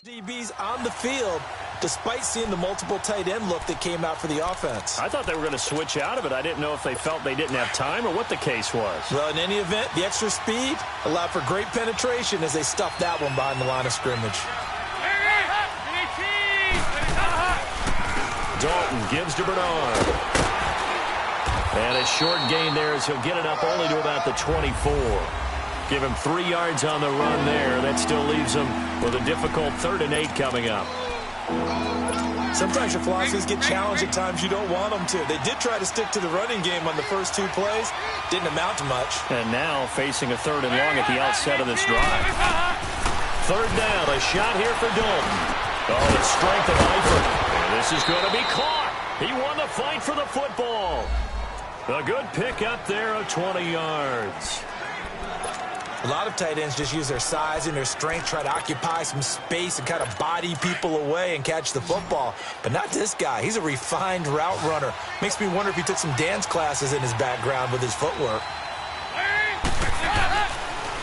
DBs on the field, despite seeing the multiple tight end look that came out for the offense. I thought they were going to switch out of it. I didn't know if they felt they didn't have time or what the case was. Well, in any event, the extra speed allowed for great penetration as they stuffed that one behind the line of scrimmage. Dalton gives to Bernard. And a short gain there as he'll get it up only to about the 24. Give him 3 yards on the run there. That still leaves him with a difficult 3rd and 8 coming up. Sometimes your philosophies get challenged at times you don't want them to. They did try to stick to the running game on the first 2 plays. Didn't amount to much. And now facing a 3rd and long at the outset of this drive. 3rd down, a shot here for Dalton. Oh, the strength of Eifert. And this is going to be caught. He won the fight for the football. A good pick up there of 20 yards. A lot of tight ends just use their size and their strength, try to occupy some space and kind of body people away and catch the football. But not this guy. He's a refined route runner. Makes me wonder if he took some dance classes in his background with his footwork.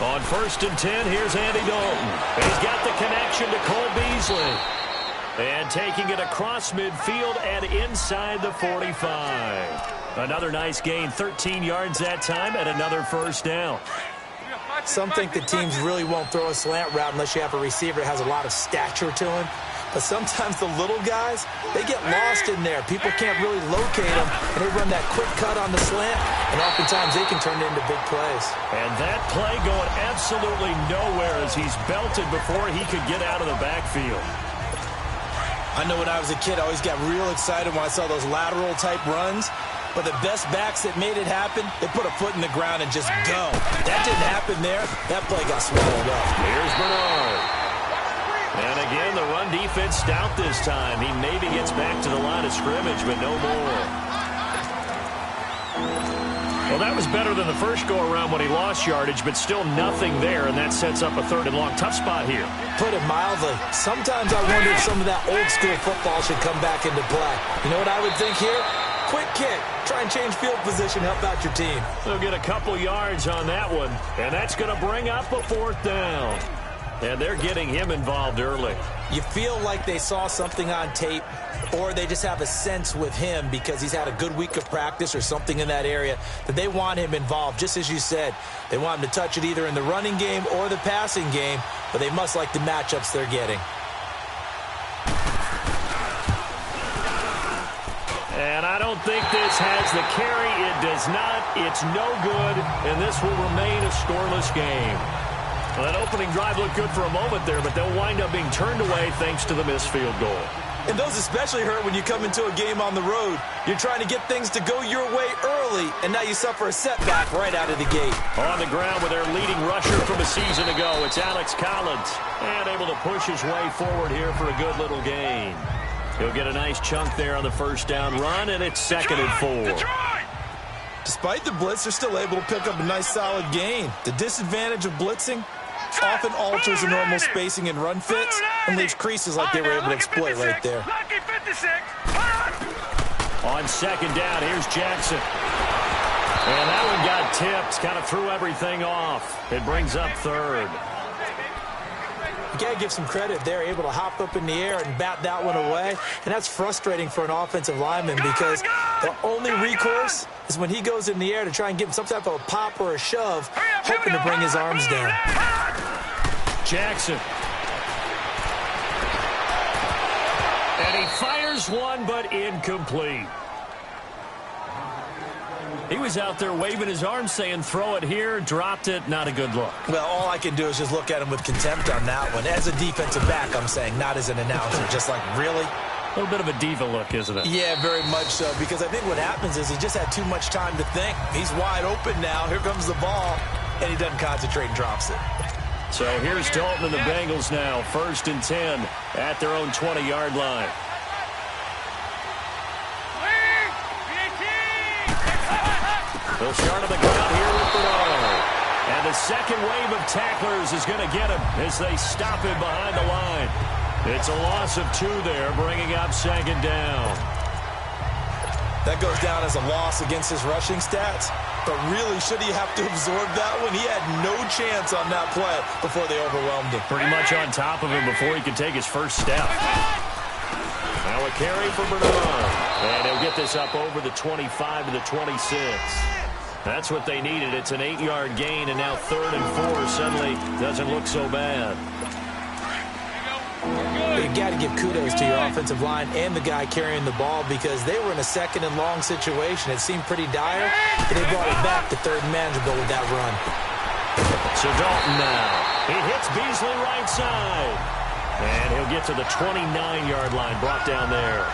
On 1st and 10, here's Andy Dalton. He's got the connection to Cole Beasley. And taking it across midfield and inside the 45. Another nice gain, 13 yards that time, and another 1st down. Some think that teams really won't throw a slant route unless you have a receiver that has a lot of stature to him. But sometimes the little guys, they get lost in there. People can't really locate them, and they run that quick cut on the slant, and oftentimes they can turn it into big plays. And that play going absolutely nowhere as he's belted before he could get out of the backfield. I know when I was a kid, I always got real excited when I saw those lateral-type runs. But the best backs that made it happen, they put a foot in the ground and just go. That didn't happen there. That play got swallowed up. Here's Bernard. And again, the run defense stout this time. He maybe gets back to the line of scrimmage, but no more. Well, that was better than the first go-around when he lost yardage, but still nothing there, and that sets up a 3rd and long. Tough spot here. Put it mildly. Sometimes I wonder if some of that old-school football should come back into play. You know what I would think here? Quick kick. Try and change field position. Help out your team. They'll get a couple yards on that one, and that's going to bring up a 4th down. And they're getting him involved early. You feel like they saw something on tape, or they just have a sense with him because he's had a good week of practice or something in that area that they want him involved. Just as you said, they want him to touch it either in the running game or the passing game, but they must like the matchups they're getting. And I don't think this has the carry. It does not. It's no good, and this will remain a scoreless game. Well, that opening drive looked good for a moment there, but they'll wind up being turned away thanks to the missed field goal. And those especially hurt when you come into a game on the road. You're trying to get things to go your way early, and now you suffer a setback right out of the gate. On the ground with their leading rusher from a season ago, it's Alex Collins. And able to push his way forward here for a good little gain. He'll get a nice chunk there on the 1st down run, and it's 2nd and 4. Despite the blitz, they're still able to pick up a nice solid gain. The disadvantage of blitzing often alters the normal spacing and run fits and leaves creases like they were able to exploit right there. On 2nd down, here's Jackson. And that one got tipped, kind of threw everything off. It brings up 3rd. You got to give some credit. They're able to hop up in the air and bat that one away. And that's frustrating for an offensive lineman because the only recourse is when he goes in the air to try and give him some type of a pop or a shove, hoping to bring his arms down. Jackson. And he fires one, but incomplete. He was out there waving his arms saying, throw it here, dropped it, not a good look. Well, all I can do is just look at him with contempt on that one. As a defensive back, I'm saying, not as an announcer. Just like, really? A little bit of a diva look, isn't it? Yeah, very much so, because I think what happens is he just had too much time to think. He's wide open now. Here comes the ball, and he doesn't concentrate and drops it. So here's Dalton and the Bengals now, 1st and 10 at their own 20-yard line. They'll start on the ground here with Bernard. And the second wave of tacklers is going to get him as they stop him behind the line. It's a loss of 2 there, bringing up 2nd down. That goes down as a loss against his rushing stats. But really, should he have to absorb that one? He had no chance on that play before they overwhelmed him. Pretty much on top of him before he could take his first step. Now a carry for Bernard. And he'll get this up over the 25 to the 26. That's what they needed. It's an 8-yard gain, and now 3rd and 4 suddenly doesn't look so bad. You've got to give kudos to your offensive line and the guy carrying the ball because they were in a 2nd and long situation. It seemed pretty dire, but they brought it back to 3rd and manageable with that run. So Dalton now. He hits Beasley right side. And he'll get to the 29-yard line, brought down there.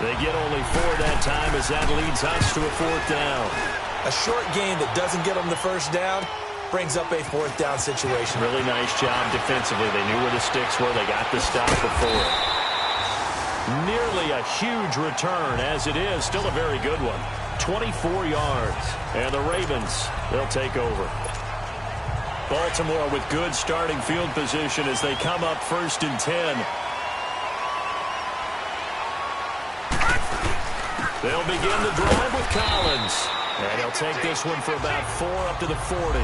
They get only 4 that time as that leads us to a 4th down. A short gain that doesn't get them the first down brings up a 4th down situation. Really nice job defensively. They knew where the sticks were. They got the stop before. Nearly a huge return as it is. Still a very good one. 24 yards. And the Ravens, they'll take over. Baltimore with good starting field position as they come up 1st and 10. They'll begin the drive with Collins. And he'll take this one for about 4 up to the 40.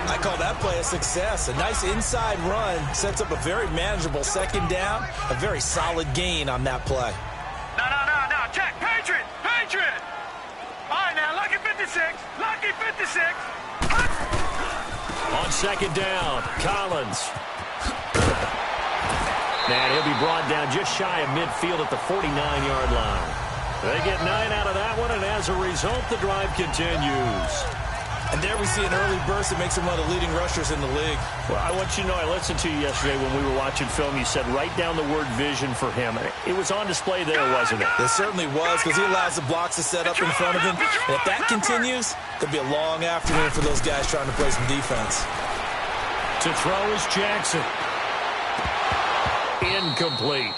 I call that play a success. A nice inside run sets up a very manageable 2nd down. A very solid gain on that play. No. Check. Patriot. All right, now, lucky 56. On 2nd down, Collins. And he'll be brought down just shy of midfield at the 49-yard line. They get 9 out of that one, and as a result, the drive continues. And there we see an early burst that makes him one of the leading rushers in the league. Well, I want you to know, I listened to you yesterday when we were watching film. You said write down the word vision for him. It was on display there, wasn't it? It certainly was, because he allows the blocks to set up in front of him. And if that continues, it'll be a long afternoon for those guys trying to play some defense. To throw is Jackson. Incomplete.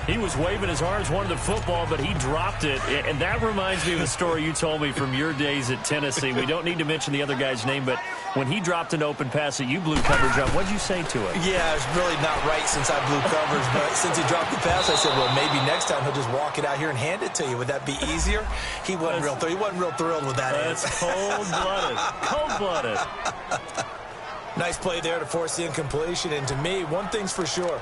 He was waving his arms, wanted the football, but he dropped it. And that reminds me of a story you told me from your days at Tennessee. We don't need to mention the other guy's name, but when he dropped an open pass that you blew coverage on, what'd you say to it? Yeah, it's really not right since I blew coverage, but since he dropped the pass, I said, well, maybe next time he'll just walk it out here and hand it to you. Would that be easier? He wasn't real thrilled with that. That's cold-blooded. Cold-blooded. Nice play there to force the incompletion. And to me, one thing's for sure.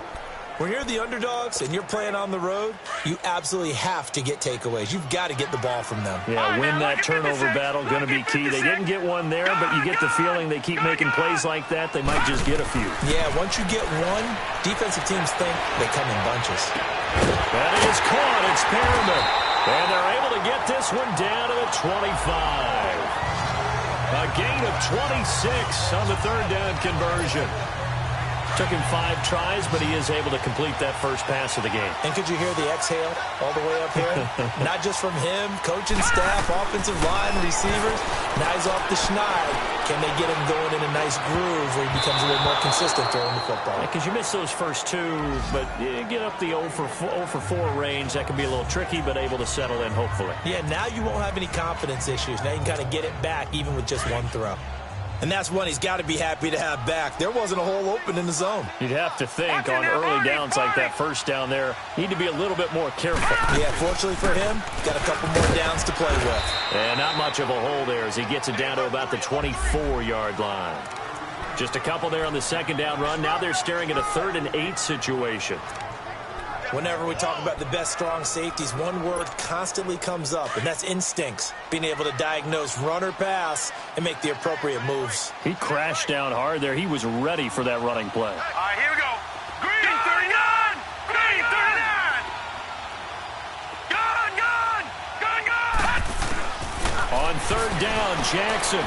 When you're the underdogs and you're playing on the road, you absolutely have to get takeaways. You've got to get the ball from them. Yeah, win that turnover battle, going to be key. They didn't get one there, but you get the feeling they keep making plays like that, they might just get a few. Yeah, once you get one, defensive teams think they come in bunches. That is caught. It's Perriman. And they're able to get this one down to the 25. A gain of 26 on the 3rd down conversion. Took him 5 tries, but he is able to complete that first pass of the game. And could you hear the exhale all the way up here? Not just from him, coaching staff, offensive line, receivers. Now he's off the schneid. Can they get him going in a nice groove where he becomes a little more consistent throwing the football? Because you miss those first 2, but you get up the 0 for 4 range. That can be a little tricky, but able to settle in, hopefully. Yeah, now you won't have any confidence issues. Now you can kind of get it back, even with just one throw. And that's one he's got to be happy to have back. There wasn't a hole open in the zone. You'd have to think on early downs like that first down there, need to be a little bit more careful. Yeah, fortunately for him, got a couple more downs to play with. And not much of a hole there as he gets it down to about the 24-yard line. Just a couple there on the 2nd down run. Now they're staring at a 3rd and 8 situation. Whenever we talk about the best strong safeties, one word constantly comes up, and that's instincts. Being able to diagnose run or pass and make the appropriate moves. He crashed down hard there. He was ready for that running play. All right, here we go. Green 39! Green 39! Gun! On 3rd down, Jackson.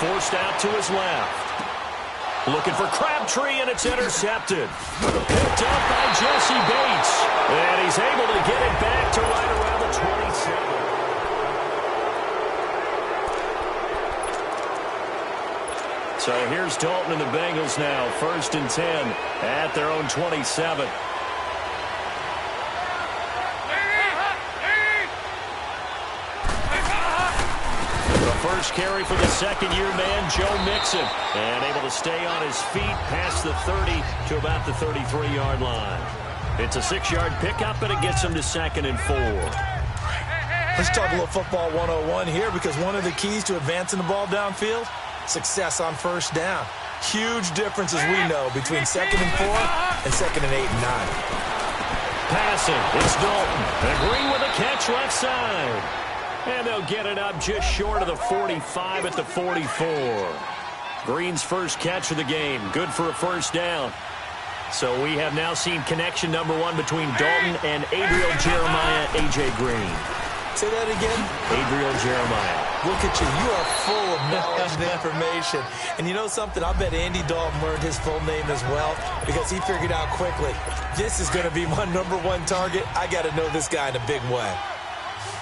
Forced out to his left. Looking for Crabtree, and it's intercepted. Picked up by Jesse Bates. And he's able to get it back to right around the 27. So here's Dalton and the Bengals now. 1st and 10 at their own 27. first carry for the second-year man, Joe Mixon. And able to stay on his feet past the 30 to about the 33-yard line. It's a 6-yard pickup, and it gets him to 2nd and 4. Let's talk a little football 101 here, because one of the keys to advancing the ball downfield, success on first down. Huge difference, as we know, between 2nd and 4 and 2nd and 8 and 9. Passing, it's Dalton. And Green with a catch left side. And they'll get it up just short of the 45 at the 44. Green's first catch of the game. Good for a first down. So we have now seen connection number 1 between Dalton and Adriel Jeremiah, A.J. Green. Say that again? Adriel Jeremiah. Look at you. You are full of knowledge and information. And you know something? I bet Andy Dalton learned his full name as well, because he figured out quickly, this is going to be my number 1 target. I got to know this guy in a big way.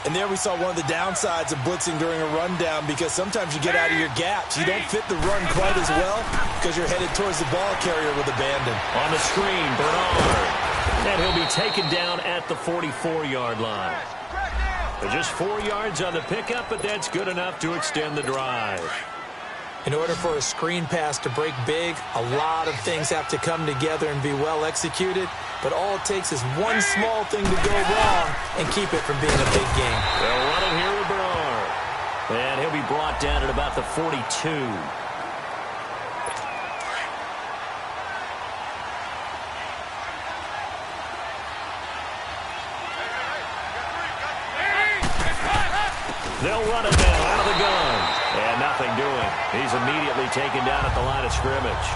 And there we saw one of the downsides of blitzing during a rundown, because sometimes you get out of your gaps. You don't fit the run quite as well because you're headed towards the ball carrier with abandon. On the screen, Bernard. And he'll be taken down at the 44-yard line. Just 4 yards on the pickup, but that's good enough to extend the drive. In order for a screen pass to break big, a lot of things have to come together and be well executed. But all it takes is one small thing to go wrong and keep it from being a big game. They'll run it here with Bernard. And he'll be brought down at about the 42. They'll run it now out of the gun. And nothing doing. He's immediately taken down at the line of scrimmage.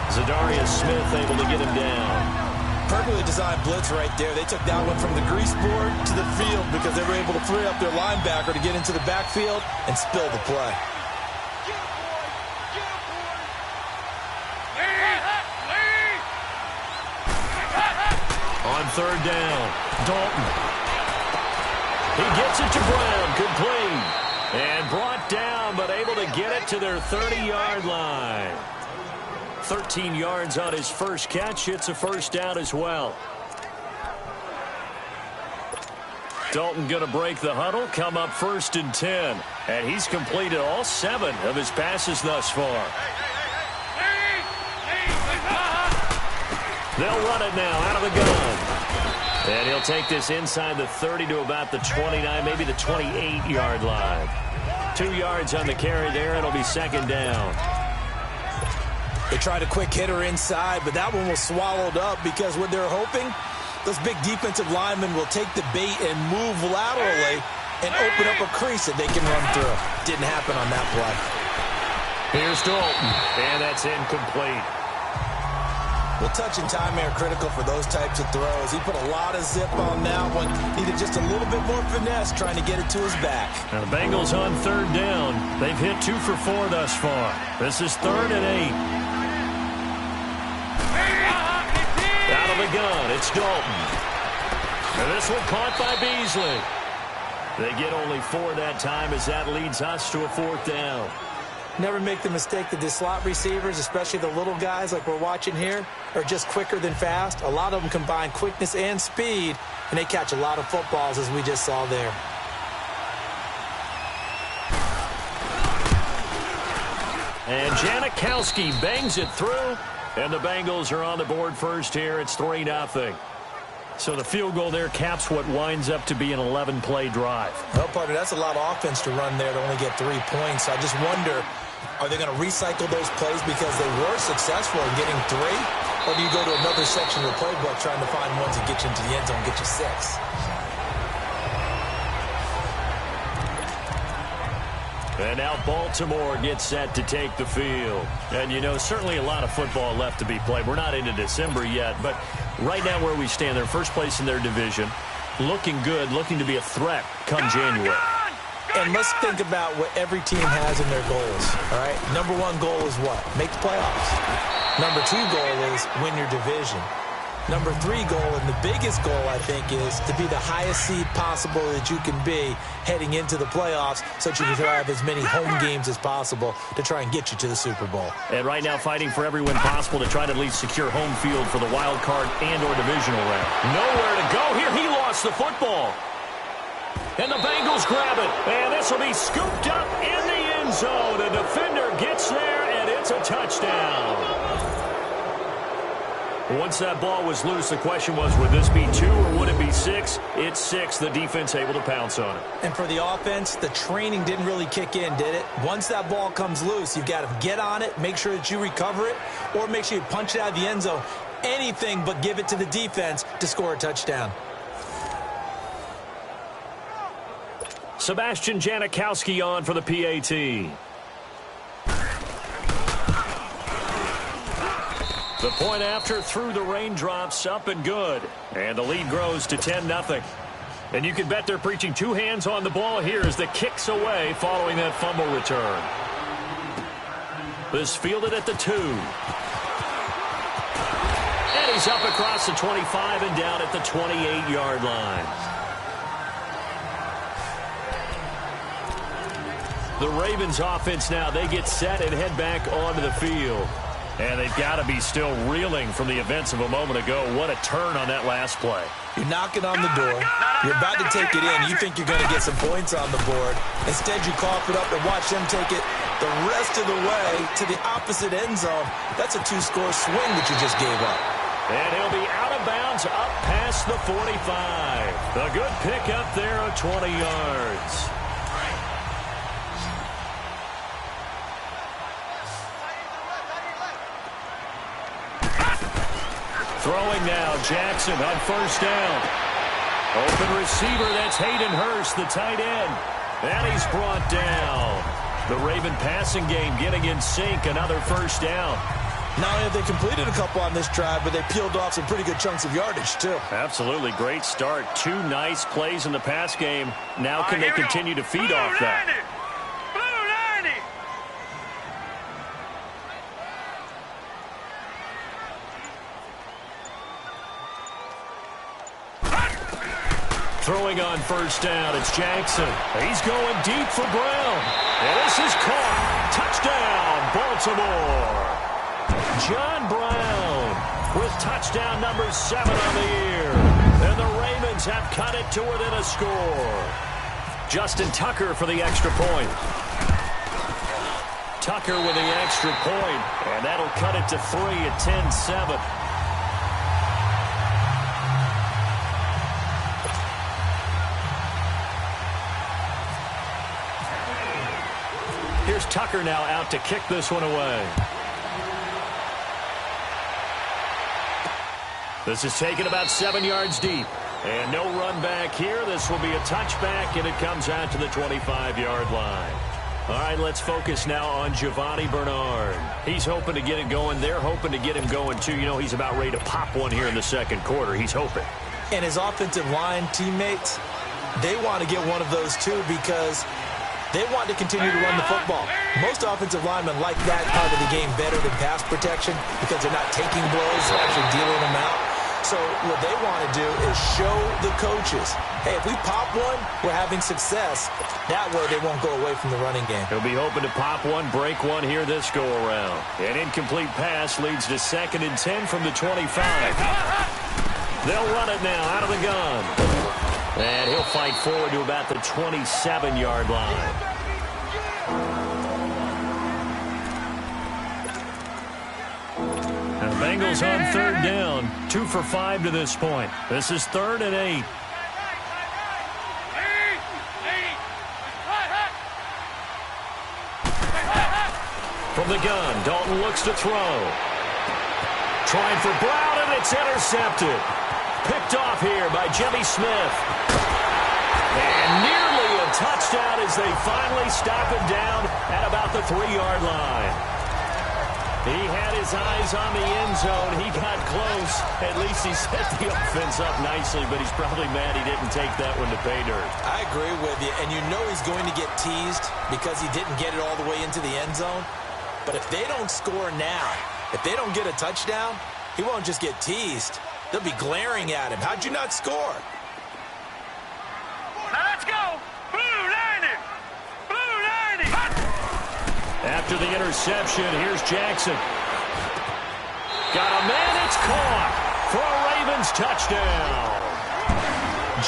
Zadarius Smith able to get him down. Perfectly designed blitz right there. They took that one from the grease board to the field because they were able to free up their linebacker to get into the backfield and spill the play. On third down, Dalton. He gets it to Brown, complete. And brought down, but able to get it to their 30-yard line. 13 yards on his first catch. It's a first down as well. Dalton going to break the huddle, come up 1st and 10. And he's completed all 7 of his passes thus far. They'll run it now out of the gun. And he'll take this inside the 30 to about the 29, maybe the 28-yard line. 2 yards on the carry there. It'll be 2nd down. They tried a quick hitter inside, but that one was swallowed up because what they're hoping, those big defensive linemen will take the bait and move laterally and open up a crease that they can run through. Didn't happen on that play. Here's Dalton, and that's incomplete. Well, touch and time are critical for those types of throws. He put a lot of zip on that one. Needed just a little bit more finesse trying to get it to his back. Now the Bengals on third down. They've hit 2 for 4 thus far. This is 3rd and 8. Out of the gun, it's Dalton. And this one caught by Beasley. They get only 4 that time as that leads us to a 4th down. Never make the mistake that the slot receivers, especially the little guys like we're watching here, are just quicker than fast. A lot of them combine quickness and speed, and they catch a lot of footballs, as we just saw there. And Janikowski bangs it through, and the Bengals are on the board first here. It's 3-0. So the field goal there caps what winds up to be an 11-play drive. Well, partner, that's a lot of offense to run there to only get 3 points. I just wonder, are they going to recycle those plays because they were successful in getting 3? Or do you go to another section of the playbook trying to find ones that get you into the end zone and get you 6? And now Baltimore gets set to take the field. And, you know, certainly a lot of football left to be played. We're not into December yet, but right now where we stand, they're first place in their division. Looking good, looking to be a threat come January. And let's think about what every team has in their goals, all right? Number 1 goal is what? Make the playoffs. Number 2 goal is win your division. Number 3 goal, and the biggest goal, I think, is to be the highest seed possible that you can be heading into the playoffs so that you can have as many home games as possible to try and get you to the Super Bowl. And right now fighting for every win possible to try to at least secure home field for the wild card and or divisional round. Nowhere to go here. He lost the football. And the Bengals grab it. And this will be scooped up in the end zone. A defender gets there, and it's a touchdown. Once that ball was loose, the question was, would this be 2 or would it be 6? It's 6. The defense able to pounce on it. And for the offense, the training didn't really kick in, did it? Once that ball comes loose, you've got to get on it, make sure that you recover it, or make sure you punch it out of the end zone. Anything but give it to the defense to score a touchdown. Sebastian Janikowski on for the PAT. The point after through the raindrops, up and good. And the lead grows to 10-0. And you can bet they're preaching 2 hands on the ball here as the kick's away following that fumble return. This fielded at the 2. And he's up across the 25 and down at the 28-yard line. The Ravens offense now, they get set and head back onto the field. And they've got to be still reeling from the events of a moment ago. What a turn on that last play. You're knocking on the door. You're about to take it in. You think you're going to get some points on the board. Instead, you cough it up and watch them take it the rest of the way to the opposite end zone. That's a 2-score swing that you just gave up. And he'll be out of bounds up past the 45. A good pickup there of 20 yards. Throwing now, Jackson on first down. Open receiver, that's Hayden Hurst, the tight end. And he's brought down. The Raven passing game getting in sync, another first down. Not only have they completed a couple on this drive, but they peeled off some pretty good chunks of yardage, too. Absolutely, great start. 2 nice plays in the pass game. Now can they continue to feed off that? Throwing on first down, it's Jackson. He's going deep for Brown. And this is caught. Touchdown, Baltimore. John Brown with touchdown number 7 on the year. And the Ravens have cut it to within a score. Justin Tucker for the extra point. Tucker with the extra point, and that'll cut it to 3 at 10-7. Here's Tucker now out to kick this one away. This is taken about 7 yards deep. And no run back here. This will be a touchback, and it comes out to the 25-yard line. All right, let's focus now on Giovanni Bernard. He's hoping to get it going. They're hoping to get him going, too. You know, he's about ready to pop one here in the second quarter. He's hoping. And his offensive line teammates, they want to get one of those, too, because they want to continue to run the football. Most offensive linemen like that part of the game better than pass protection because they're not taking blows, they're actually dealing them out. So what they want to do is show the coaches, hey, if we pop one, we're having success. That way they won't go away from the running game. He'll be hoping to pop one, break one here this go-around. An incomplete pass leads to 2nd and 10 from the 25. They'll run it now out of the gun. And he'll fight forward to about the 27-yard line. And the Bengals on 3rd down. 2 for 5 to this point. This is 3rd and 8. From the gun, Dalton looks to throw. Trying for Brown, and it's intercepted. Picked off here by Jimmy Smith. And nearly a touchdown as they finally stop him down at about the 3-yard line. He had his eyes on the end zone. He got close. At least he set the offense up nicely, but he's probably mad he didn't take that one to pay dirt. I agree with you, and you know he's going to get teased because he didn't get it all the way into the end zone. But if they don't score now, if they don't get a touchdown, he won't just get teased. They'll be glaring at him. How'd you not score? Now let's go. Blue 90. Blue 90. After the interception, here's Jackson. Got a man, it's caught for a Ravens touchdown.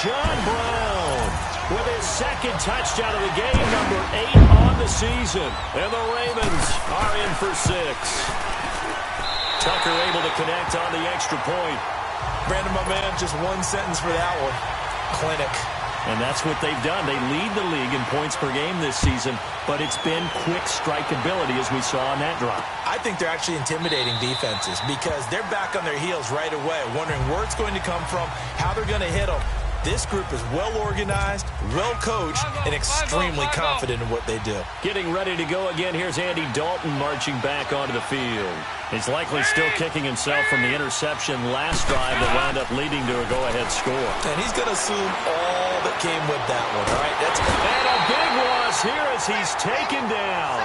John Brown with his second touchdown of the game, number 8 on the season. And the Ravens are in for 6. Tucker able to connect on the extra point. Brandon, my man, just one sentence for that one. Clinic. And that's what they've done. They lead the league in points per game this season, but it's been quick strike ability as we saw on that drive. I think they're actually intimidating defenses because they're back on their heels right away, wondering where it's going to come from, how they're going to hit them. This group is well-organized, well-coached, and extremely confident in what they do. Getting ready to go again. Here's Andy Dalton marching back onto the field. He's likely still kicking himself from the interception last drive that wound up leading to a go-ahead score. And he's going to assume all that came with that one, all right? And a big loss here as he's taken down.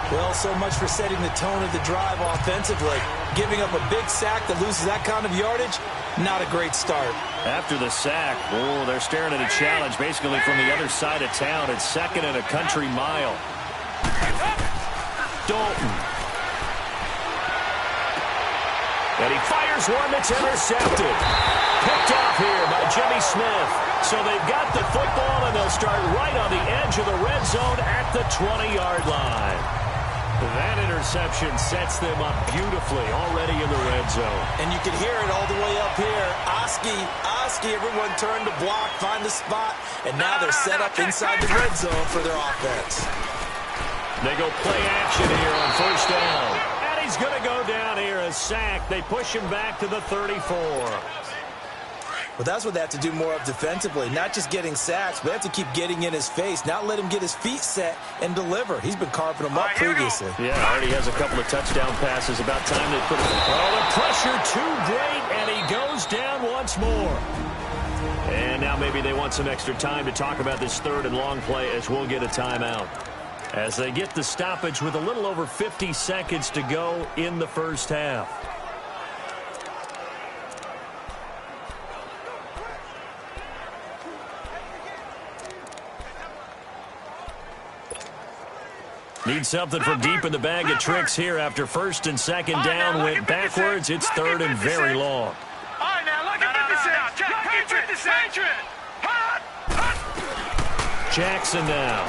Well, so much for setting the tone of the drive offensively. Giving up a big sack that loses that kind of yardage, not a great start. After the sack, they're staring at a challenge basically from the other side of town. It's 2nd and a country mile. Dalton. And he fires one that's intercepted. Picked off here by Jimmy Smith. So they've got the football, and they'll start right on the edge of the red zone at the 20-yard line. That interception sets them up beautifully already in the red zone. And you can hear it all the way up here. Oski, everyone turned to block, find the spot, and now they're set up inside the red zone for their offense. They go play action here on 1st down. And he's going to go down here, a sack. They push him back to the 34. Well, that's what they have to do more of defensively, not just getting sacks, but they have to keep getting in his face, not let him get his feet set and deliver. He's been carving them up previously. Yeah, already has a couple of touchdown passes. About time they put it. Oh, the pressure too great, and he goes down once more. And now maybe they want some extra time to talk about this 3rd and long play as we'll get a timeout. As they get the stoppage with a little over 50 seconds to go in the first half. Need something from deep in the bag of tricks here after 1st and 2nd down went backwards. It's 3rd and very long. All right, now, look at 56. Check, Patriot. Jackson now.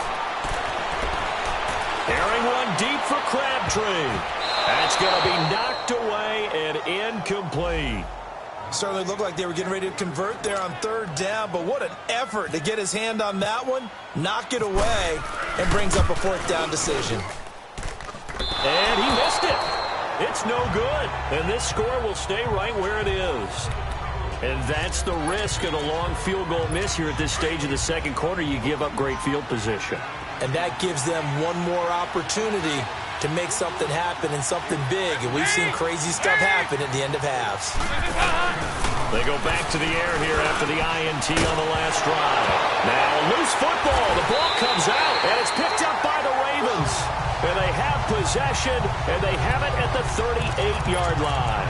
Carrying one deep for Crabtree. That's going to be knocked away and incomplete. Certainly looked like they were getting ready to convert there on 3rd down, but what an effort to get his hand on that one, knock it away, and brings up a 4th down decision. And he missed it. It's no good. And this score will stay right where it is. And that's the risk of the long field goal miss here at this stage of the 2nd quarter. You give up great field position. And that gives them one more opportunity to make something happen and something big. And we've seen crazy stuff happen at the end of halves. They go back to the air here after the INT on the last drive. Now loose football. The ball comes out, and it's picked up by the Ravens. And they have possession, and they have it at the 38-yard line.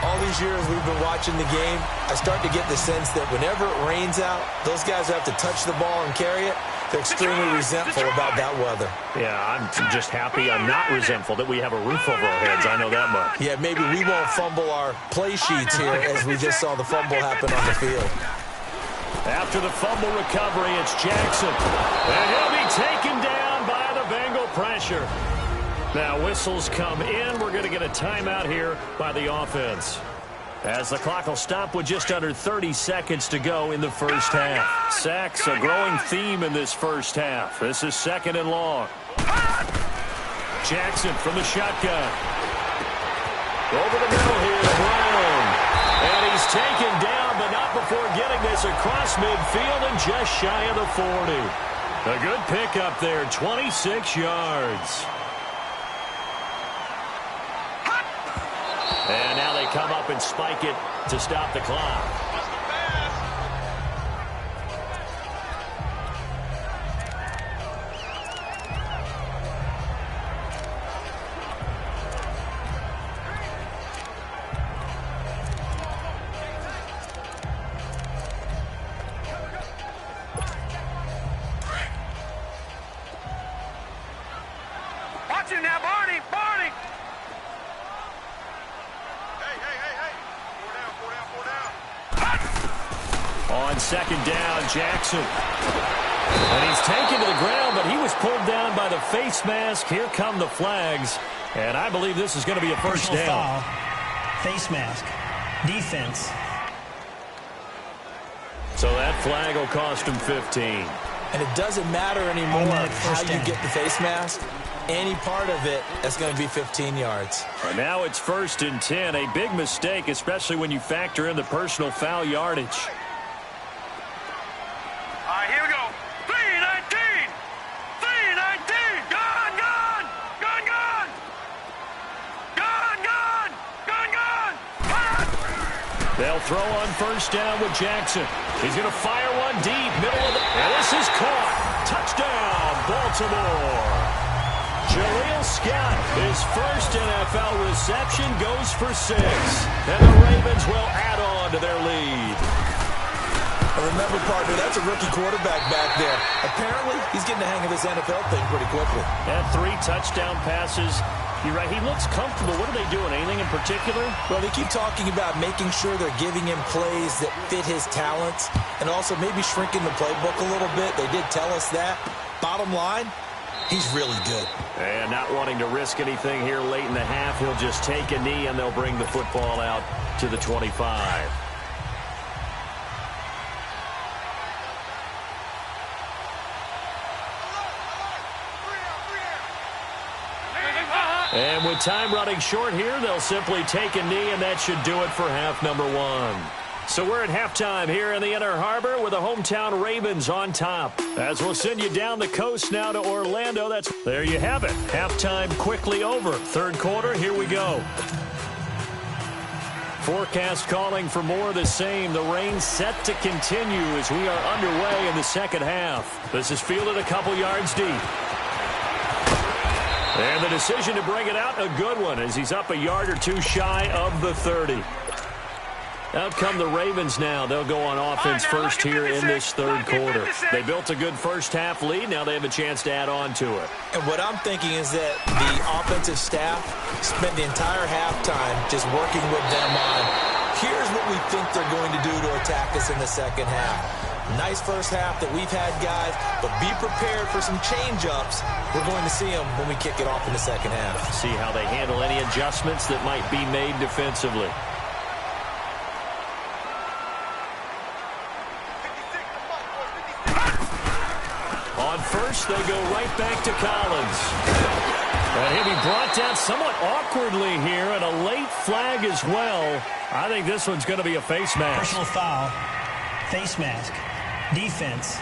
All these years we've been watching the game, I start to get the sense that whenever it rains out, those guys have to touch the ball and carry it. They're extremely resentful about that weather. Yeah, I'm just happy I'm not resentful that we have a roof over our heads. I know that much. Yeah, maybe we won't fumble our play sheets here as we just saw the fumble happen on the field. After the fumble recovery, it's Jackson. And he'll be taken down by the Bengal pressure. Now whistles come in. We're going to get a timeout here by the offense. As the clock will stop with just under 30 seconds to go in the first half. Sacks, a growing theme in this first half. This is 2nd and long. Jackson from the shotgun. Over the middle here, Brown. And he's taken down, but not before getting this across midfield and just shy of the 40. A good pickup there, 26 yards. And now they come up and spike it to stop the clock. Watch him now, Barney. Hey. Four down. On second down, Jackson. And he's taken to the ground, but he was pulled down by the face mask. Here come the flags. And I believe this is going to be a first down. Foul. Face mask. Defense. So that flag will cost him 15. And it doesn't matter anymore how you get the face mask. Any part of it, that's going to be 15 yards. And now it's 1st and 10. A big mistake, especially when you factor in the personal foul yardage. All right, here we go. 3-19. 3-19. Gone, gone. Gone, gone. Gone, gone. Gone, gone. They'll throw on first down with Jackson. He's going to fire one deep, middle of the... And this is caught. Touchdown, Baltimore. Jaleel Scott, his first NFL reception, goes for 6. And the Ravens will add on to their lead. Remember, partner, that's a rookie quarterback back there. Apparently, he's getting the hang of this NFL thing pretty quickly. And 3 touchdown passes. You're right, he looks comfortable. What are they doing? Anything in particular? Well, they keep talking about making sure they're giving him plays that fit his talents and also maybe shrinking the playbook a little bit. They did tell us that. Bottom line, he's really good. And not wanting to risk anything here late in the half, he'll just take a knee and they'll bring the football out to the 25. And with time running short here, they'll simply take a knee, and that should do it for half number 1. So we're at halftime here in the Inner Harbor with the hometown Ravens on top. As we'll send you down the coast now to Orlando. There you have it. Halftime quickly over. Third quarter, here we go. Forecast calling for more of the same. The rain set to continue as we are underway in the second half. This is fielded a couple yards deep. And the decision to bring it out, a good one, as he's up a yard or two shy of the 30. Out come the Ravens now. They'll go on offense first here in this third quarter. They built a good first-half lead. Now they have a chance to add on to it. And what I'm thinking is that the offensive staff spent the entire halftime just working with them on, here's what we think they're going to do to attack us in the second half. Nice first half that we've had, guys, but be prepared for some change-ups. We're going to see them when we kick it off in the second half. See how they handle any adjustments that might be made defensively. On first, they go right back to Collins. And he'll be brought down somewhat awkwardly here, and a late flag as well. I think this one's going to be a face mask. Personal foul. Face mask. Defense.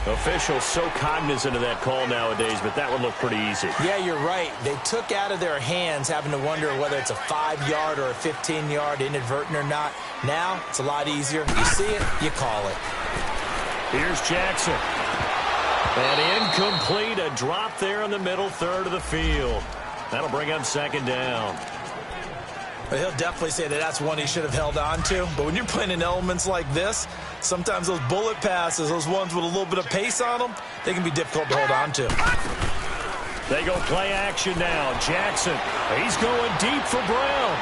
Officials so cognizant of that call nowadays, but that would look pretty easy. Yeah, you're right. They took out of their hands having to wonder whether it's a 5-yard or a 15-yard, inadvertent or not. Now, it's a lot easier. You see it, you call it. Here's Jackson. And incomplete, a drop there in the middle third of the field. That'll bring up second down. He'll definitely say that that's one he should have held on to. But when you're playing in elements like this, sometimes those bullet passes, those ones with a little bit of pace on them, they can be difficult to hold on to. They go play action now. Jackson, he's going deep for Brown.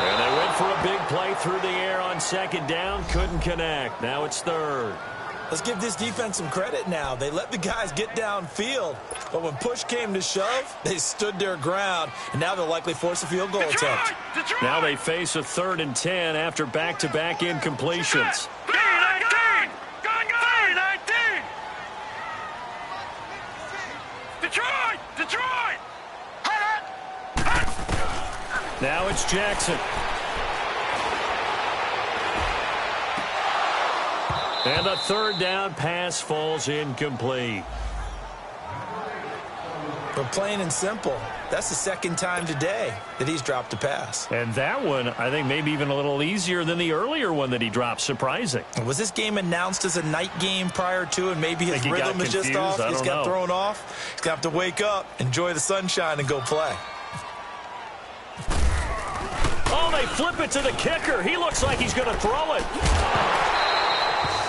And they went for a big play through the air on second down. Couldn't connect. Now it's third. Let's give this defense some credit now. They let the guys get downfield, but when push came to shove, they stood their ground, and now they'll likely force a field goal attempt. Now they face a 3rd and 10 after back-to-back incompletions. 3-19! Gone, gone! 3-19! Detroit! Detroit! Now it's Jackson. And the third down pass falls incomplete. But plain and simple, that's the second time today that he's dropped a pass. And that one, I think, maybe even a little easier than the earlier one that he dropped. Surprising. Was this game announced as a night game prior to, and maybe his rhythm is just off? He's got thrown off. He's got to wake up, enjoy the sunshine, and go play. Oh, they flip it to the kicker. He looks like he's going to throw it.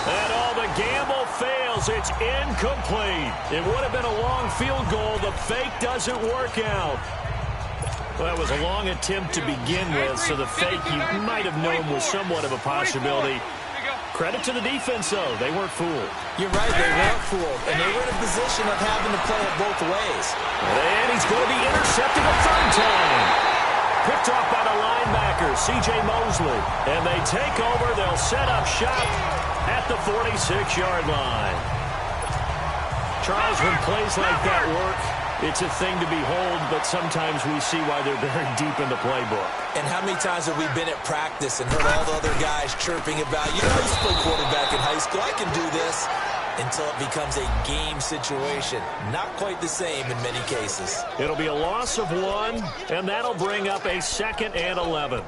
And all the gamble fails. It's incomplete. It would have been a long field goal. The fake doesn't work out. Well, that was a long attempt to begin with, so the fake you might have known was somewhat of a possibility. Credit to the defense, though. They weren't fooled. You're right, they weren't fooled. And they were in a position of having to play it both ways. And he's going to be intercepted a third time. Picked off by the linebacker, C.J. Mosley. And they take over. They'll set up shop at the 46-yard line. Charles, when plays like that work, it's a thing to behold, but sometimes we see why they're very deep in the playbook. And how many times have we been at practice and heard all the other guys chirping about, you know, I used to play quarterback in high school, I can do this, until it becomes a game situation. Not quite the same in many cases. It'll be a loss of 1, and that'll bring up a 2nd and 11.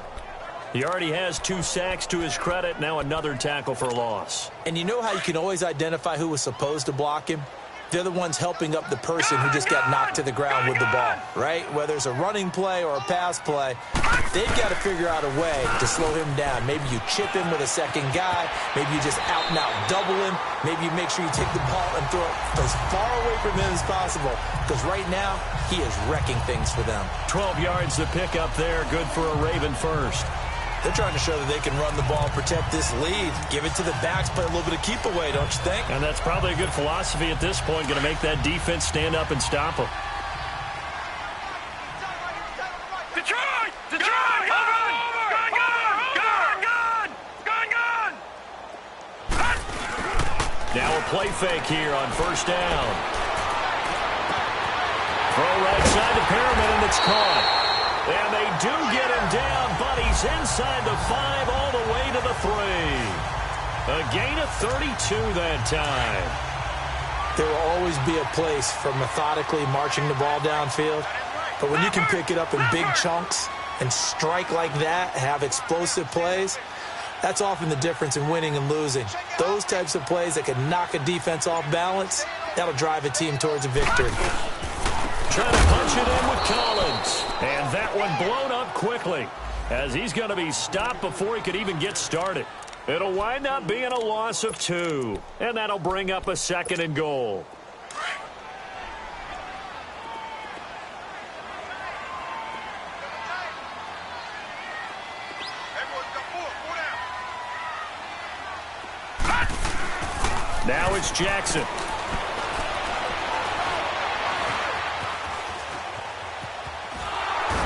He already has 2 sacks to his credit, now another tackle for loss. And you know how you can always identify who was supposed to block him? They're the ones helping up the person who just got knocked to the ground with the ball, right? Whether it's a running play or a pass play, they've got to figure out a way to slow him down. Maybe you chip him with a second guy. Maybe you just out-and-out double him. Maybe you make sure you take the ball and throw it as far away from him as possible. Because right now, he is wrecking things for them. 12 yards to pick up there. Good for a Raven first. They're trying to show that they can run the ball and protect this lead. Give it to the backs, play a little bit of keep away, don't you think? And that's probably a good philosophy at this point, going to make that defense stand up and stop them. Detroit! Detroit! Gun! Now a play fake here on first down. Throw right side to Perriman, and it's caught. And they do get him down, but he's inside the 5 all the way to the 3. A gain of 32 that time. There will always be a place for methodically marching the ball downfield. But when you can pick it up in big chunks and strike like that, have explosive plays, that's often the difference in winning and losing. Those types of plays that can knock a defense off balance, that'll drive a team towards a victory. Trying to punch it in with Collins. And that one blown up quickly as he's going to be stopped before he could even get started. It'll wind up being a loss of 2. And that'll bring up a 2nd and goal. Now it's Jackson.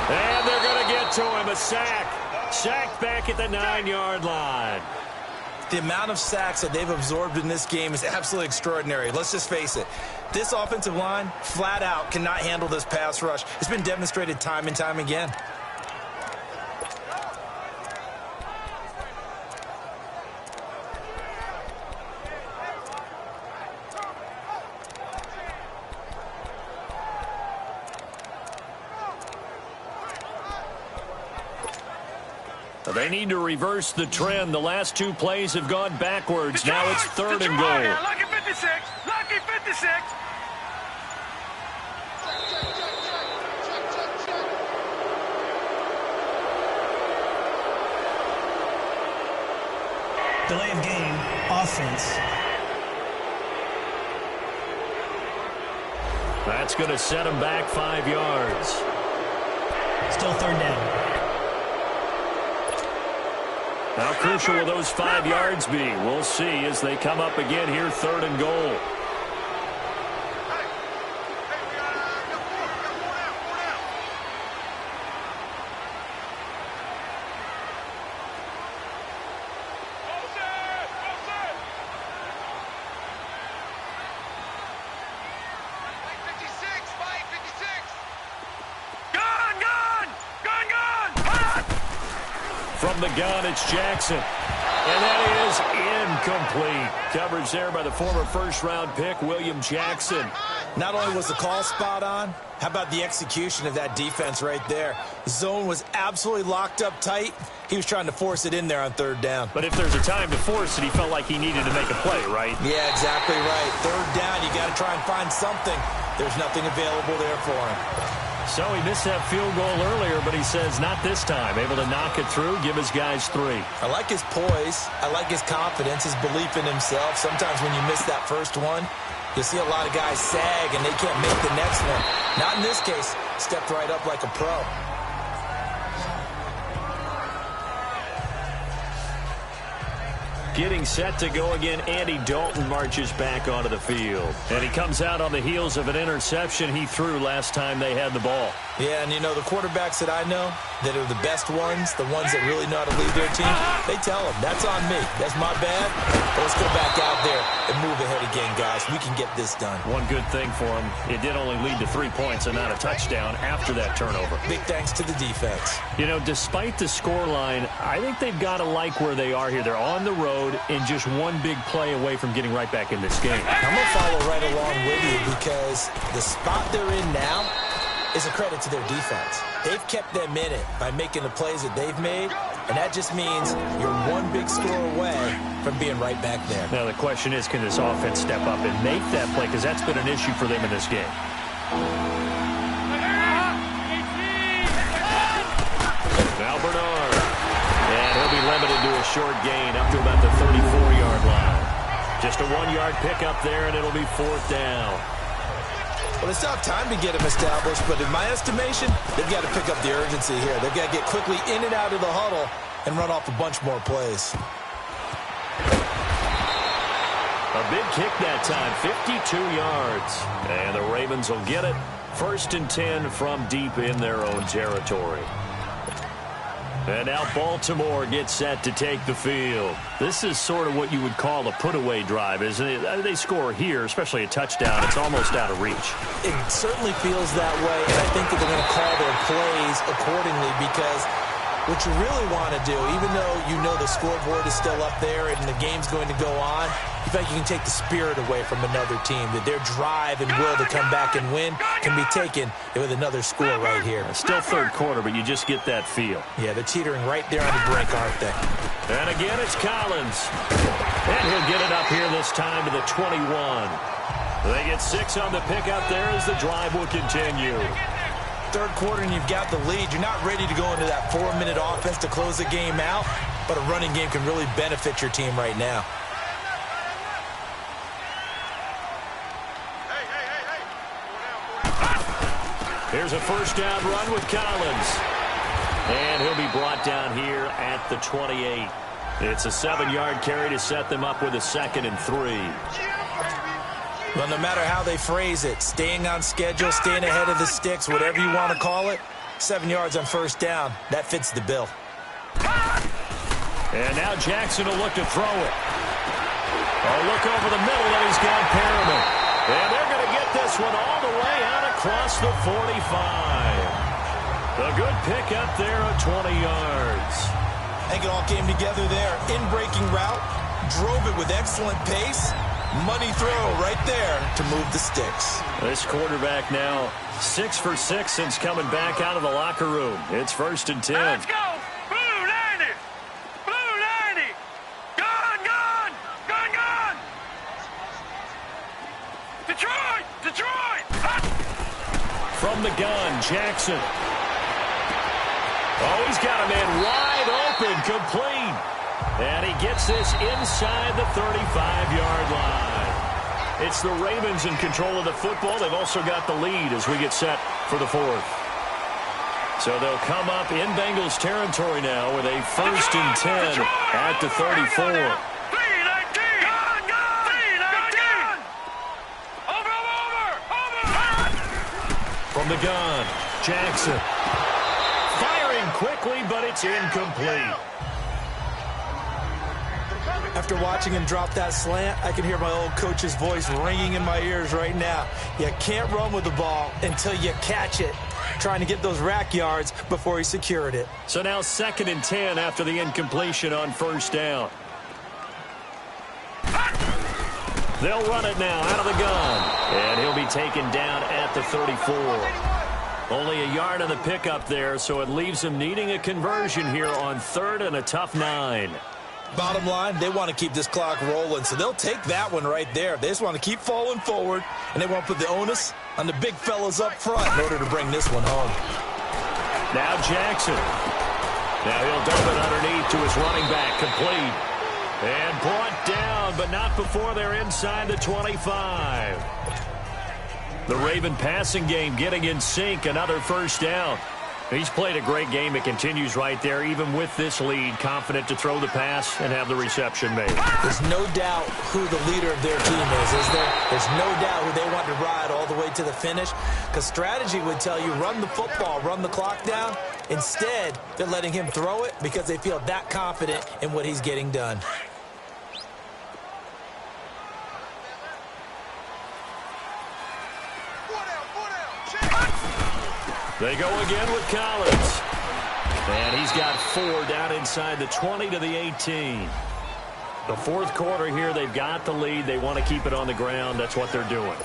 And they're going to get to him, a sack. Sacked back at the 9-yard line. The amount of sacks that they've absorbed in this game is absolutely extraordinary. Let's just face it. This offensive line, flat out, cannot handle this pass rush. It's been demonstrated time and time again. They need to reverse the trend. The last 2 plays have gone backwards. Now it's 3rd and goal. Lucky 56! Lucky 56! Delay of game, offense. That's going to set him back 5 yards. Still 3rd down. How crucial will those 5 yards be? We'll see as they come up again here, 3rd and goal. From the gun, it's Jackson. And that is incomplete. Coverage there by the former first-round pick, William Jackson. Not only was the call spot on, how about the execution of that defense right there? The zone was absolutely locked up tight. He was trying to force it in there on 3rd down. But if there's a time to force it, he felt like he needed to make a play, right? Yeah, exactly right. 3rd down, you got to try and find something. There's nothing available there for him. So he missed that field goal earlier, but he says not this time. Able to knock it through, give his guys 3. I like his poise. I like his confidence, his belief in himself. Sometimes when you miss that first one, you'll see a lot of guys sag and they can't make the next one. Not in this case. Stepped right up like a pro. getting set to go again. Andy Dalton marches back onto the field. And he comes out on the heels of an interception he threw last time they had the ball. Yeah, and you know, the quarterbacks that I know that are the best ones, the ones that really know how to lead their team, they tell them, that's on me. That's my bad. But let's go back out there and move ahead again, guys. We can get this done. One good thing for him, it did only lead to 3 points and not a touchdown after that turnover. Big thanks to the defense. You know, despite the scoreline, I think they've got to like where they are here. They're on the road and just one big play away from getting right back in this game. I'm going to follow right along with you because the spot they're in now is a credit to their defense. They've kept them in it by making the plays that they've made, and that just means you're one big score away from being right back there. Now the question is, can this offense step up and make that play? Because that's been an issue for them in this game. Now Bernard. And he'll be limited to a short gain up to about the 34-yard line. Just a 1-yard pickup there, and it'll be 4th down. Well, it's tough time to get them established, but in my estimation, they've got to pick up the urgency here. They've got to get quickly in and out of the huddle and run off a bunch more plays. A big kick that time, 52 yards. And the Ravens will get it. 1st and 10 from deep in their own territory. And now Baltimore gets set to take the field. This is sort of what you would call a put-away drive, isn't it? They score here, especially a touchdown. It's almost out of reach. It certainly feels that way, and I think that they're going to call their plays accordingly because what you really want to do, even though you know the scoreboard is still up there and the game's going to go on, you feel like you can take the spirit away from another team, that their drive and will to come back and win can be taken with another score right here. Still 3rd quarter, but you just get that feel. Yeah, they're teetering right there on the brink, aren't they? And again, it's Collins. And he'll get it up here this time to the 21. They get 6 on the pickup there as the drive will continue. 3rd quarter and you've got the lead. You're not ready to go into that 4-minute offense to close the game out, but a running game can really benefit your team right now. Here's a 1st down run with Collins. And he'll be brought down here at the 28. It's a 7-yard carry to set them up with a 2nd and 3. Well, no matter how they phrase it, staying on schedule, staying ahead of the sticks, whatever you want to call it, 7 yards on 1st down, that fits the bill. And now Jackson will look to throw it. Oh, look over the middle, and he's got Perriman. And they're going to get this one all the way out across the 45. A good pickup there at 20 yards. I think it all came together there. In-breaking route, drove it with excellent pace. Money throw right there to move the sticks. This quarterback now 6 for 6 since coming back out of the locker room. It's 1st and 10. Let's go! Blue 90! Blue 90! Gone, gone! Gone, gone! Detroit! Detroit! From the gun, Jackson. Oh, he's got a man wide open, complete. And he gets this inside the 35-yard line. It's the Ravens in control of the football. They've also got the lead as we get set for the 4th. So they'll come up in Bengals territory now with a 1st and 10 at the 34. From the gun, Jackson. Firing quickly, but it's incomplete. After watching him drop that slant, I can hear my old coach's voice ringing in my ears right now. You can't run with the ball until you catch it. Trying to get those rack yards before he secured it. So now 2nd and 10 after the incompletion on 1st down. They'll run it now out of the gun. And he'll be taken down at the 34. Only a yard on the pickup there, so it leaves them needing a conversion here on 3rd and a tough 9. Bottom line, they want to keep this clock rolling, so they'll take that one right there. They just want to keep falling forward, and they won't put the onus on the big fellas up front in order to bring this one home. Now Jackson. Now he'll dump it underneath to his running back, complete. And brought down, but not before they're inside the 25. The Raven passing game getting in sync, another 1st down. He's played a great game. It continues right there, even with this lead, confident to throw the pass and have the reception made. There's no doubt who the leader of their team is there? There's no doubt who they want to ride all the way to the finish, because strategy would tell you run the football, run the clock down. Instead, they're letting him throw it because they feel that confident in what he's getting done. They go again with Collins. And he's got 4 down inside the 20 to the 18. The fourth quarter here, they've got the lead. They want to keep it on the ground. That's what they're doing.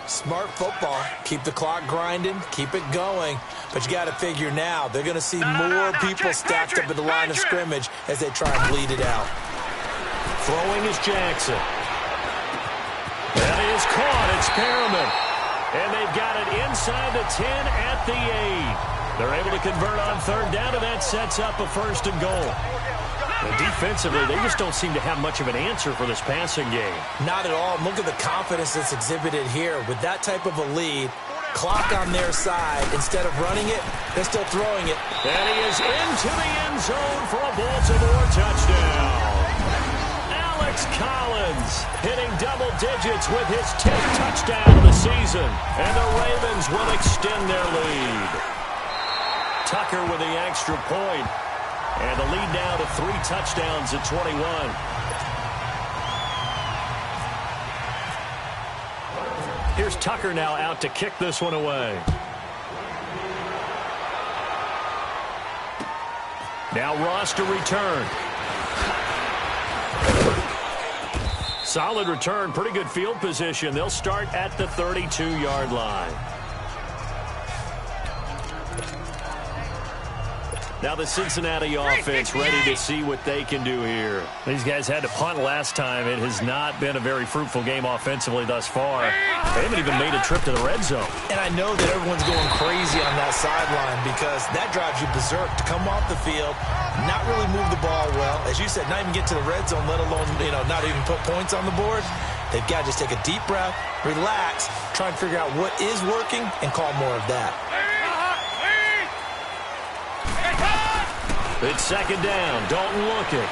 Smart football. Keep the clock grinding. Keep it going. But you got to figure now, they're going to see more people stacked up at the line of scrimmage as they try and bleed it out. Throwing is Jackson. That is caught. It's Perriman. And they've got it inside the 10 at the 8. They're able to convert on third down, and that sets up a first and goal. And defensively, they just don't seem to have much of an answer for this passing game. Not at all. Look at the confidence that's exhibited here. With that type of a lead, clock on their side, instead of running it, they're still throwing it. And he is into the end zone for a Baltimore touchdown. Alex Collins hitting double digits with his 10th touchdown of the season. And the Ravens will extend their lead. Tucker with the extra point. And the lead now to 3 touchdowns at 21. Here's Tucker now out to kick this one away. Now Ross to return. Solid return, pretty good field position. They'll start at the 32-yard line. Now the Cincinnati offense ready to see what they can do here. These guys had to punt last time. It has not been a very fruitful game offensively thus far. They haven't even made a trip to the red zone. And I know that everyone's going crazy on that sideline because that drives you berserk to come off the field, not really move the ball well. As you said, not even get to the red zone, let alone, not even put points on the board. They've got to just take a deep breath, relax, try and figure out what is working, and call more of that. It's second down. Dalton looking.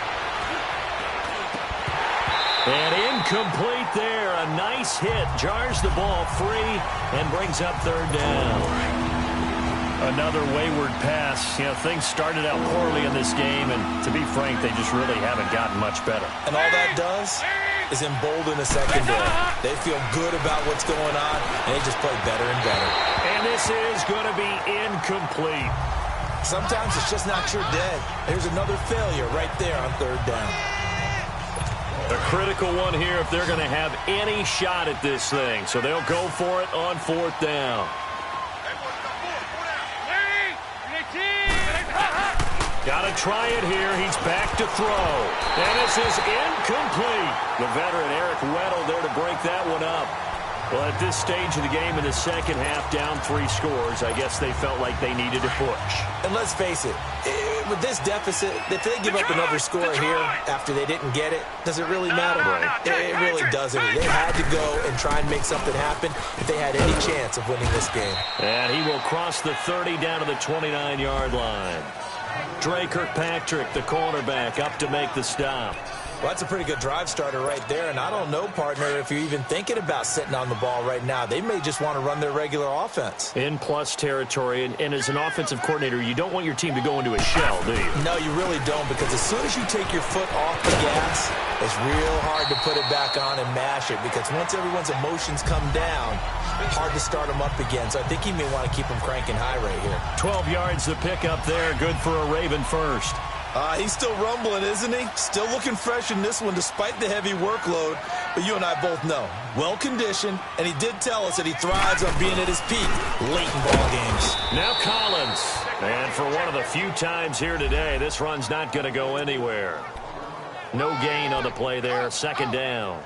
And incomplete there. A nice hit. Jars the ball free and brings up third down. Another wayward pass. Things started out poorly in this game, and to be frank, they just really haven't gotten much better. And all that does is embolden the secondary. They feel good about what's going on, and they just play better and better. And this is going to be incomplete. Sometimes it's just not your day. There's another failure right there on third down. A critical one here if they're going to have any shot at this thing. So they'll go for it on fourth down. Got to try it here. He's back to throw. And this is incomplete. The veteran Eric Weddle there to break that one up. Well, at this stage of the game in the second half, down 3 scores, I guess they felt like they needed to push. And let's face it, with this deficit, if they give up another score here after they didn't get it, does it really matter? It really doesn't. They had to go and try and make something happen if they had any chance of winning this game. And he will cross the 30 down to the 29-yard line. Dre Kirkpatrick, the cornerback, up to make the stop. Well, that's a pretty good drive starter right there, and I don't know, partner, if you're even thinking about sitting on the ball right now. They may just want to run their regular offense. In plus territory, and as an offensive coordinator, you don't want your team to go into a shell, do you? No, you really don't, because as soon as you take your foot off the gas, it's real hard to put it back on and mash it, because once everyone's emotions come down, hard to start them up again. So I think he may want to keep them cranking high right here. 12 yards to pick up there, good for a Raven first. He's still rumbling, isn't he? Still looking fresh in this one despite the heavy workload. But you and I both know, well-conditioned, and he did tell us that he thrives on being at his peak late in ball games. Now Collins. And for one of the few times here today, this run's not going to go anywhere. No gain on the play there, second down.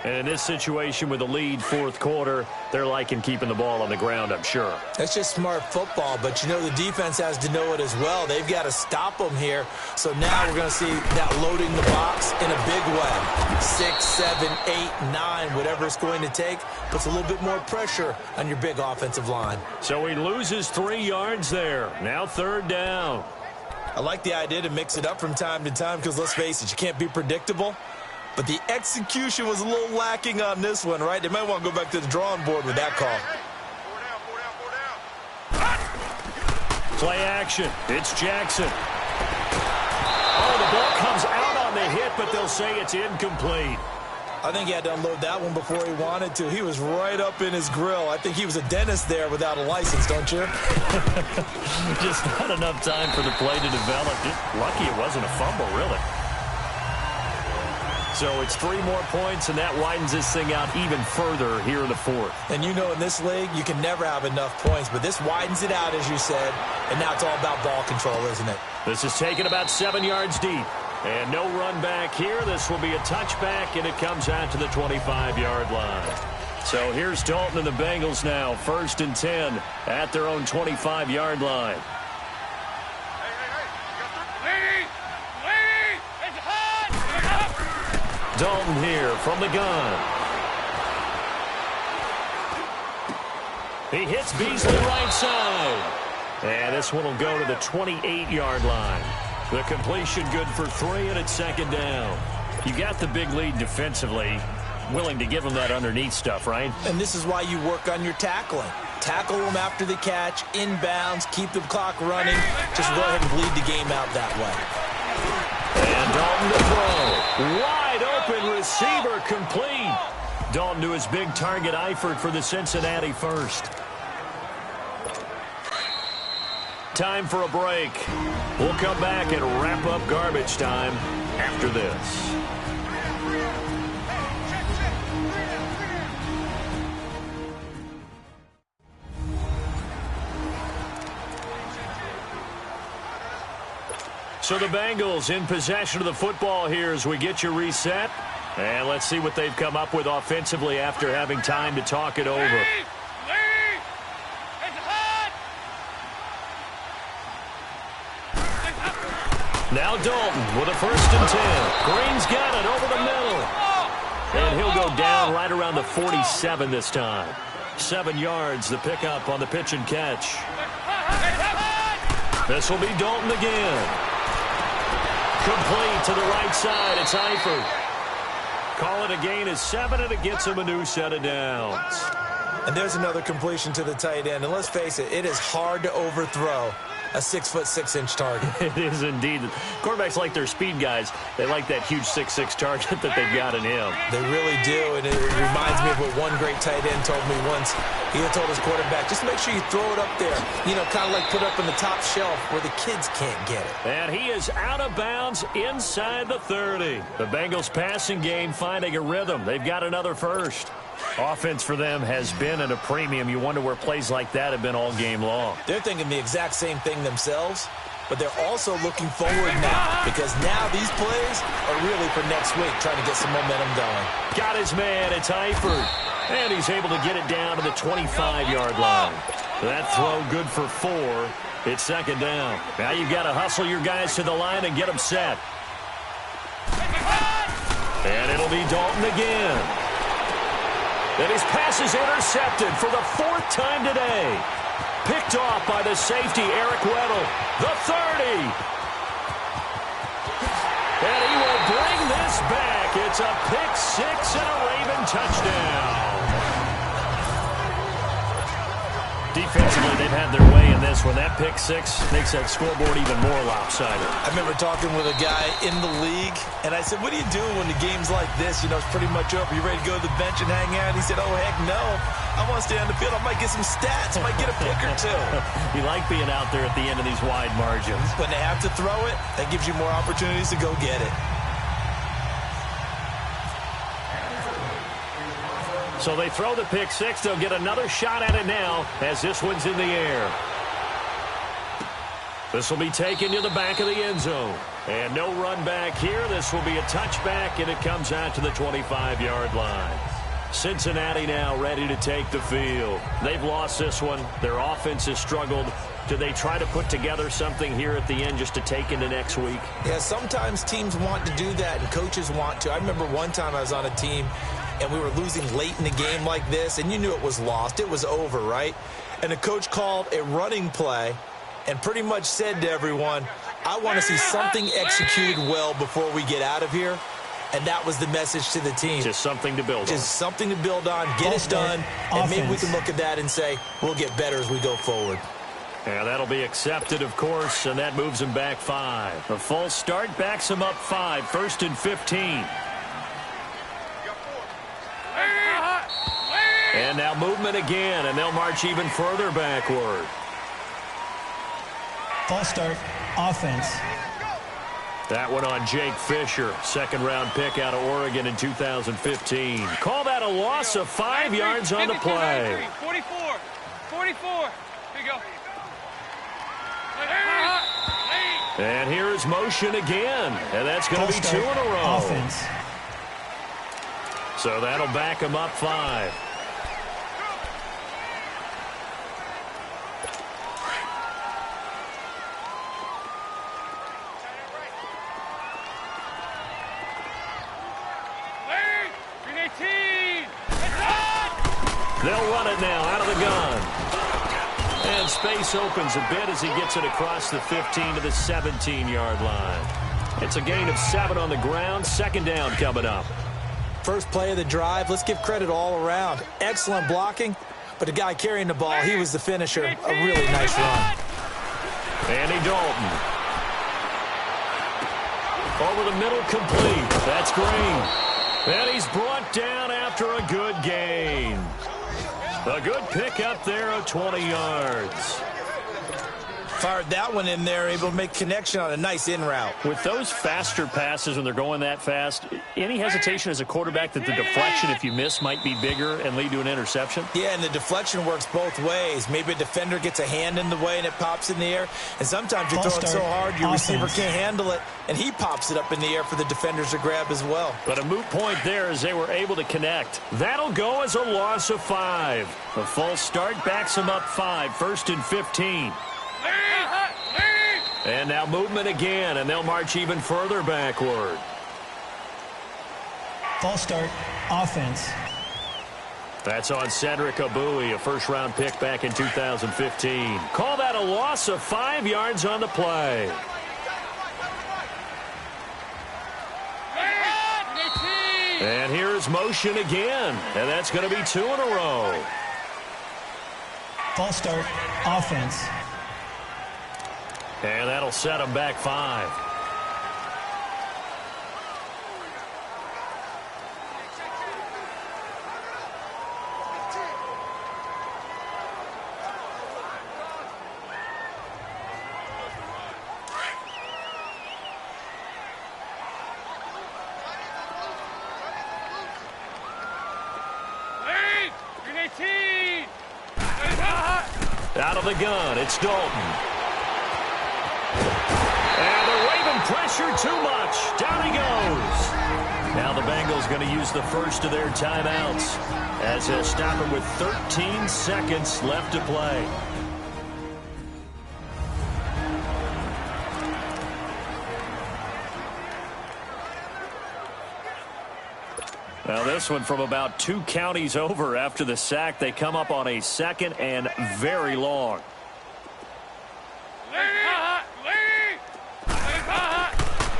And in this situation with the lead fourth quarter, they're liking keeping the ball on the ground, I'm sure. That's just smart football, but you know the defense has to know it as well. They've got to stop them here. So now we're going to see that loading the box in a big way. 6, 7, 8, 9, whatever it's going to take, puts a little bit more pressure on your big offensive line. So he loses 3 yards there. Now third down. I like the idea to mix it up from time to time because, let's face it, you can't be predictable. But the execution was a little lacking on this one, right? They might want to go back to the drawing board with that call. Play action. It's Jackson. Oh, the ball comes out on the hit, but they'll say it's incomplete. I think he had to unload that one before he wanted to. He was right up in his grill. I think he was a dentist there without a license, don't you? Just not enough time for the play to develop. Just lucky it wasn't a fumble, really. So it's 3 more points, and that widens this thing out even further here in the fourth. And you know in this league, you can never have enough points, but this widens it out, as you said, and now it's all about ball control, isn't it? This is taken about 7 yards deep. And no run back here. This will be a touchback, and it comes out to the 25-yard line. So here's Dalton and the Bengals now, 1st and 10 at their own 25-yard line. Dalton here from the gun. He hits Beasley right side. And this one will go to the 28-yard line. The completion good for 3, and it's 2nd down. You got the big lead defensively. Willing to give them that underneath stuff, right? And this is why you work on your tackling. Tackle them after the catch, inbounds, keep the clock running. Just go ahead and bleed the game out that way. And Dalton to throw. Wide open receiver complete. Dalton to his big target, Eifert, for the Cincinnati first. Time for a break. We'll come back and wrap up garbage time after this. So the Bengals in possession of the football here as we get you reset. And let's see what they've come up with offensively after having time to talk it over. Now Dalton with a 1st and 10. Green's got it over the middle. And he'll go down right around the 47 this time. 7 yards, the pickup on the pitch and catch. This will be Dalton again. Complete to the right side. It's Eifert. Call it a gain of 7, and it gets him a new set of downs. And there's another completion to the tight end. And let's face it, it is hard to overthrow a 6'6" target. It is indeed. Quarterbacks like their speed guys. They like that huge 6'6" target that they've got in him. They really do, and it reminds me of what one great tight end told me once. He had told his quarterback, just make sure you throw it up there. You know, kind of like put up in the top shelf where the kids can't get it. And he is out of bounds inside the 30. The Bengals passing game finding a rhythm. They've got another first. Offense for them has been at a premium. You wonder where plays like that have been all game long. They're thinking the exact same thing themselves, but they're also looking forward now because now these plays are really for next week, trying to get some momentum going. Got his man. It's Eifert. And he's able to get it down to the 25-yard line. That throw good for 4. It's 2nd down. Now you've got to hustle your guys to the line and get them set. And it'll be Dalton again. And his pass is intercepted for the 4th time today. Picked off by the safety, Eric Weddle. The 30. And he will bring this back. It's a pick 6 and a Raven touchdown. Defensively, they've had their way in this one. That pick 6 makes that scoreboard even more lopsided. I remember talking with a guy in the league, and I said, what do you do when the game's like this? You know, it's pretty much over. You ready to go to the bench and hang out? He said, oh, heck no. I want to stay on the field. I might get some stats. I might get a pick or 2. You like being out there at the end of these wide margins. When they have to throw it, that gives you more opportunities to go get it. So they throw the pick 6. They'll get another shot at it now as this one's in the air. This will be taken to the back of the end zone. And no run back here. This will be a touchback, and it comes out to the 25-yard line. Cincinnati now ready to take the field. They've lost this one. Their offense has struggled. Do they try to put together something here at the end just to take into next week? Yeah, sometimes teams want to do that, and coaches want to. I remember one time I was on a team, and we were losing late in the game like this, and you knew it was lost. It was over, right? And the coach called a running play and pretty much said to everyone, I want to see something executed well before we get out of here. And that was the message to the team. Just something to build on. Just something to build on, get it done, and maybe we can look at that and say, we'll get better as we go forward. Yeah, that'll be accepted, of course, and that moves him back 5. The false start backs him up 5, 1st and 15. And now movement again, and they'll march even further backward. False start, offense. That one on Jake Fisher, second-round pick out of Oregon in 2015. Call that a loss of 5 yards on the play. 44. 44. Here you go. And here's motion again, and that's going to be 2 in a row. Offense. So that'll back him up 5. They'll run it now out of the gun. And space opens a bit as he gets it across the 15 to the 17-yard line. It's a gain of 7 on the ground. Second down coming up. First play of the drive, let's give credit all around. Excellent blocking, but the guy carrying the ball, he was the finisher. A really nice run. Andy Dalton. Over the middle, complete. That's Green. And he's brought down after a good gain. A good pick up there of 20 yards. Fired that one in there, able to make connection on a nice in route. With those faster passes when they're going that fast, any hesitation as a quarterback that the deflection, if you miss, might be bigger and lead to an interception? Yeah, and the deflection works both ways. Maybe a defender gets a hand in the way and it pops in the air. And sometimes you're throwing so hard your receiver can't handle it, and he pops it up in the air for the defenders to grab as well. But a moot point there as they were able to connect. That'll go as a loss of 5. The false start backs him up 5, 1st and 15. And now movement again, and they'll march even further backward. False start, offense. That's on Cedric Abui, a first-round pick back in 2015. Call that a loss of 5 yards on the play. And here's motion again, and that's going to be 2 in a row. False start, offense. And that'll set him back 5. Out of the gun, it's Dalton. And they're waving pressure too much. Down he goes. Now the Bengals going to use the first of their timeouts as they'll stop him with 13 seconds left to play. Now this one from about 2 counties over after the sack. They come up on a 2nd and very long.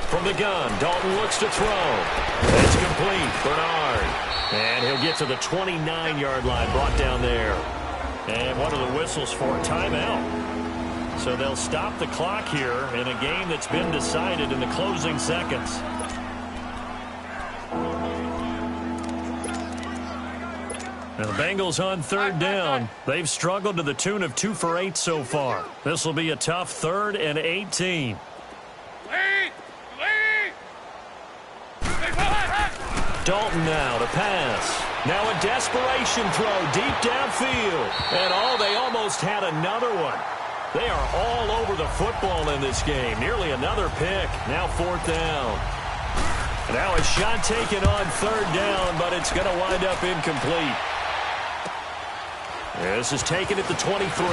From the gun, Dalton looks to throw. It's complete. Bernard. And he'll get to the 29-yard line, brought down there. And one of the whistles for a timeout. So they'll stop the clock here in a game that's been decided in the closing seconds. Now the Bengals on 3rd down. They've struggled to the tune of 2 for 8 so far. This will be a tough 3rd and 18. Dalton now to pass. Now a desperation throw deep downfield. And they almost had another one. They are all over the football in this game. Nearly another pick. Now 4th down. Now a shot taken on 3rd down, but it's going to wind up incomplete. This is taken at the 23.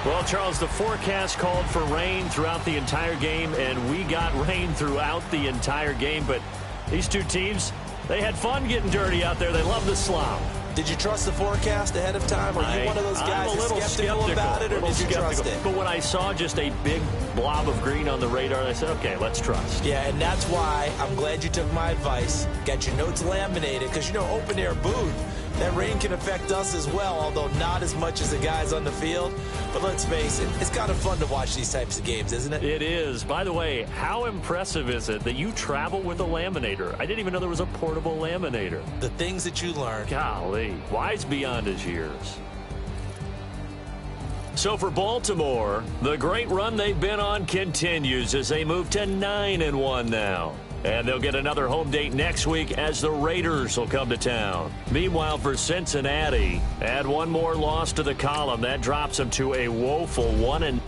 Well, Charles, the forecast called for rain throughout the entire game, and we got rain throughout the entire game. But these two teams, they had fun getting dirty out there. They love the slop. Did you trust the forecast ahead of time? Are you one of those guys I'm a little skeptical about it, or did you trust it? But when I saw just a big blob of green on the radar, I said, okay, let's trust. Yeah, and that's why I'm glad you took my advice. Got your notes laminated, because, you know, open-air booth, that rain can affect us as well, although not as much as the guys on the field. But let's face it, it's kind of fun to watch these types of games, isn't it? It is. By the way, how impressive is it that you travel with a laminator? I didn't even know there was a portable laminator. The things that you learn. Golly, wise beyond his years. So for Baltimore, the great run they've been on continues as they move to 9-1 now. And they'll get another home date next week as the Raiders will come to town. Meanwhile, for Cincinnati, add one more loss to the column. That drops them to a woeful 1-.